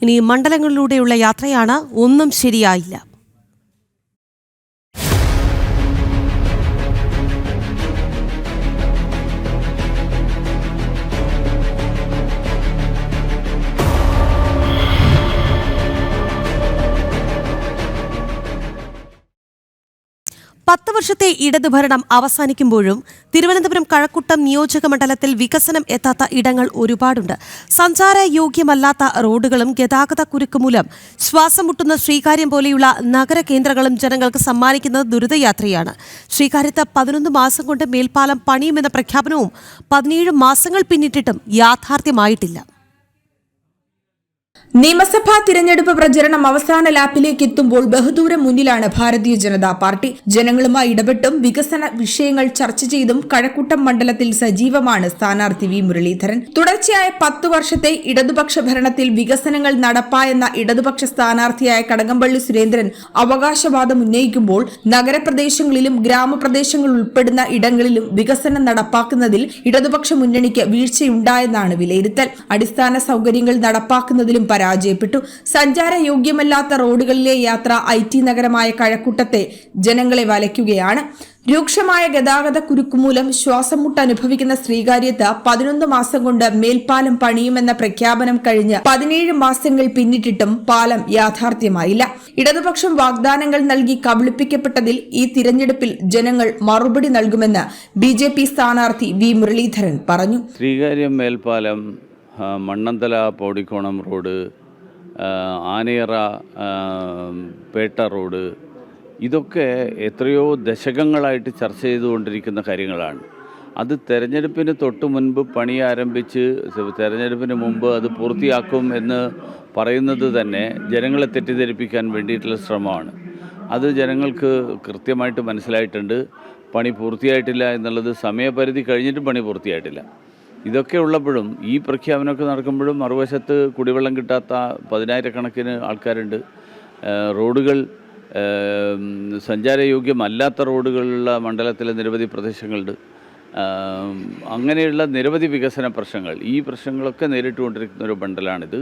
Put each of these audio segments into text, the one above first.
ഇനി മണ്ഡലങ്ങളിലൂടെയുള്ള യാത്രയാണ്. ഒന്നും ശരിയായില്ല. പത്ത് വർഷത്തെ ഇടതുഭരണം അവസാനിക്കുമ്പോഴും തിരുവനന്തപുരം കഴക്കൂട്ടം നിയോജക മണ്ഡലത്തിൽ വികസനം എത്താത്ത ഇടങ്ങൾ ഒരുപാടുണ്ട്. സഞ്ചാര യോഗ്യമല്ലാത്ത റോഡുകളും ഗതാഗതക്കുരുക്ക് മൂലം ശ്വാസം മുട്ടുന്ന ശ്രീകാര്യം പോലെയുള്ള നഗര കേന്ദ്രങ്ങളും ജനങ്ങൾക്ക് സമ്മാനിക്കുന്നത് ദുരിതയാത്രയാണ്. ശ്രീകാര്യത്ത് 11 മാസം കൊണ്ട് മേൽപ്പാലം പണിയുമെന്ന പ്രഖ്യാപനവും 17 മാസങ്ങൾ പിന്നിട്ടിട്ടും യാഥാർത്ഥ്യമായിട്ടില്ല. നിയമസഭാ തിരഞ്ഞെടുപ്പ് പ്രചരണം അവസാന ലാപ്പിലേക്ക് എത്തുമ്പോൾ ബഹുദൂരം മുന്നിലാണ് ഭാരതീയ ജനതാ പാർട്ടി. ജനങ്ങളുമായി ഇടപെട്ടും വികസന വിഷയങ്ങൾ ചർച്ച ചെയ്തും കഴക്കൂട്ടം മണ്ഡലത്തിൽ സജീവമാണ് സ്ഥാനാർത്ഥി വി മുരളീധരൻ. തുടർച്ചയായ 10 വർഷത്തെ ഇടതുപക്ഷ ഭരണത്തിൽ വികസനങ്ങൾ നടപ്പായെന്ന ഇടതുപക്ഷ സ്ഥാനാർത്ഥിയായ കടകംപള്ളി സുരേന്ദ്രൻ അവകാശവാദം ഉന്നയിക്കുമ്പോൾ നഗരപ്രദേശങ്ങളിലും ഗ്രാമപ്രദേശങ്ങൾ ഉൾപ്പെടുന്ന ഇടങ്ങളിലും വികസനം നടപ്പാക്കുന്നതിൽ ഇടതുപക്ഷ മുന്നണിക്ക് വീഴ്ചയുണ്ടായെന്നാണ് വിലയിരുത്തൽ. അടിസ്ഥാന സൗകര്യങ്ങൾ നടപ്പാക്കുന്നതിലും പരാജയപ്പെട്ടു. സഞ്ചാര യോഗ്യമല്ലാത്ത റോഡുകളിലെ യാത്ര IT നഗരമായ കഴക്കൂട്ടത്തെ ജനങ്ങളെ വലയ്ക്കുകയാണ്. രൂക്ഷമായ ഗതാഗത കുരുക്കുമൂലം ശ്വാസം മുട്ട് അനുഭവിക്കുന്ന ശ്രീകാര്യത്ത് 11 മാസം കൊണ്ട് മേൽപ്പാലം പണിയുമെന്ന പ്രഖ്യാപനം കഴിഞ്ഞ് 17 മാസങ്ങൾ പിന്നിട്ടിട്ടും പാലം യാഥാർത്ഥ്യമായില്ല. ഇടതുപക്ഷം വാഗ്ദാനങ്ങൾ നൽകി കബളിപ്പിക്കപ്പെട്ടതിൽ ഈ തിരഞ്ഞെടുപ്പിൽ ജനങ്ങൾ മറുപടി നൽകുമെന്ന് BJP സ്ഥാനാർത്ഥി വി മുരളീധരൻ പറഞ്ഞു. ശ്രീകാര്യം മേൽപ്പാലം, മണ്ണന്തല പൗടിക്കോണം റോഡ്, ആനയറ പേട്ട റോഡ്, ഇതൊക്കെ എത്രയോ ദശകങ്ങളായിട്ട് ചർച്ച ചെയ്തുകൊണ്ടിരിക്കുന്ന കാര്യങ്ങളാണ്. അത് തെരഞ്ഞെടുപ്പിന് തൊട്ട് മുൻപ് പണി ആരംഭിച്ച് തെരഞ്ഞെടുപ്പിന് മുമ്പ് അത് പൂർത്തിയാക്കും എന്ന് പറയുന്നത് തന്നെ ജനങ്ങളെ തെറ്റിദ്ധരിപ്പിക്കാൻ വേണ്ടിയിട്ടുള്ള ശ്രമമാണ്. അത് ജനങ്ങൾക്ക് കൃത്യമായിട്ട് മനസ്സിലായിട്ടുണ്ട്. പണി പൂർത്തിയായിട്ടില്ല എന്നുള്ളത് സമയപരിധി കഴിഞ്ഞിട്ടും പണി പൂർത്തിയായിട്ടില്ല. ഇതൊക്കെ ഉള്ളപ്പോഴും ഈ പ്രഖ്യാപനമൊക്കെ നടക്കുമ്പോഴും മറുവശത്ത് കുടിവെള്ളം കിട്ടാത്ത 10,000-കണക്കിന് ആൾക്കാരുണ്ട്. റോഡുകൾ സഞ്ചാരയോഗ്യമല്ലാത്ത റോഡുകളുള്ള മണ്ഡലത്തിലെ നിരവധി പ്രദേശങ്ങളുണ്ട്. അങ്ങനെയുള്ള നിരവധി വികസന പ്രശ്നങ്ങൾ, ഈ പ്രശ്നങ്ങളൊക്കെ നേരിട്ടുകൊണ്ടിരിക്കുന്ന ഒരു മണ്ഡലമാണിത്.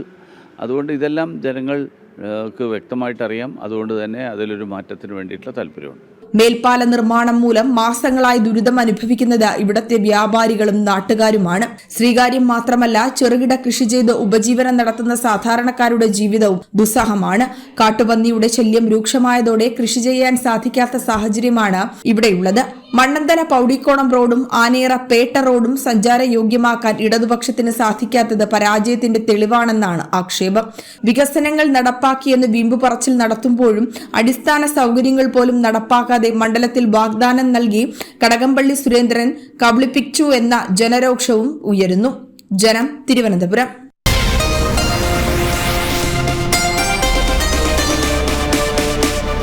അതുകൊണ്ട് ഇതെല്ലാം ജനങ്ങൾക്ക് വ്യക്തമായിട്ടറിയാം. അതുകൊണ്ട് തന്നെ അതിലൊരു മാറ്റത്തിന് വേണ്ടിയിട്ടുള്ള താല്പര്യമുണ്ട്. മേൽപ്പാല നിർമ്മാണം മൂലം മാസങ്ങളായി ദുരിതം അനുഭവിക്കുന്നത് ഇവിടത്തെ വ്യാപാരികളും നാട്ടുകാരുമാണ്. ശ്രീകാര്യം മാത്രമല്ല, ചെറുകിട കൃഷി ചെയ്ത് ഉപജീവനം നടത്തുന്ന സാധാരണക്കാരുടെ ജീവിതവും ദുസ്സഹമാണ്. കാട്ടുപന്നിയുടെ ശല്യം രൂക്ഷമായതോടെ കൃഷി ചെയ്യാൻ സാധിക്കാത്ത സാഹചര്യമാണ് ഇവിടെയുള്ളത്. മണ്ണന്തല പൗടിക്കോണം റോഡും ആനേറ പേട്ട റോഡും സഞ്ചാര യോഗ്യമാക്കാൻ ഇടതുപക്ഷത്തിന് സാധിക്കാത്തത് പരാജയത്തിന്റെ തെളിവാണെന്നാണ് ആക്ഷേപം. വികസനങ്ങൾ നടപ്പാക്കിയെന്ന് വീമ്പു പറച്ചിൽ നടത്തുമ്പോഴും അടിസ്ഥാന സൗകര്യങ്ങൾ പോലും നടപ്പാക്കാതെ മണ്ഡലത്തിൽ വാഗ്ദാനം നൽകി കടകംപള്ളി സുരേന്ദ്രൻ കബളിപ്പിച്ചു എന്ന ജനരോക്ഷവും ഉയരുന്നു. ജനം, തിരുവനന്തപുരം.